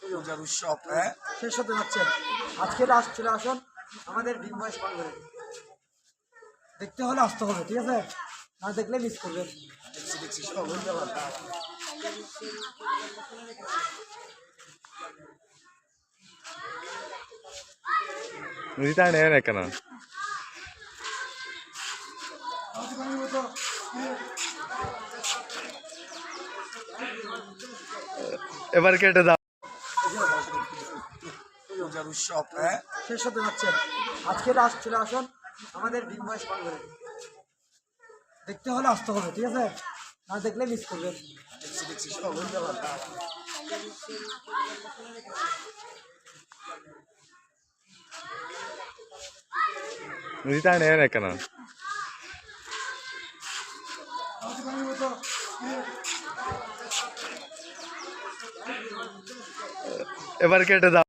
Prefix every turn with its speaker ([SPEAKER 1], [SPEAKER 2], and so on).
[SPEAKER 1] পূজার উৎসব হ্যাঁ
[SPEAKER 2] শেষ হতে যাচ্ছে। আজকে লাস্ট চলে আসুন আমাদের ডিম বয়স পানঘরে। দেখতে হলে আসতে হবে, ঠিক আছে? না দেখলে মিস করবেন।
[SPEAKER 1] দেখছি সব হয়ে গেল।
[SPEAKER 3] রিটার্ন এর কেন এবার কেটে দাও।
[SPEAKER 1] পূজার উৎসব হ্যাঁ
[SPEAKER 2] শেষ হতে যাচ্ছে। আজকে লাস্ট চলে আসুন আমাদের ডিম বয়স পানঘরে। দেখতে হলে আসতে হবে, ঠিক আছে? না দেখলে মিস করবেন।
[SPEAKER 1] দেখছি সব হয়ে গেল।
[SPEAKER 3] রিটার্ন এর কেন এবার কেটে দাও।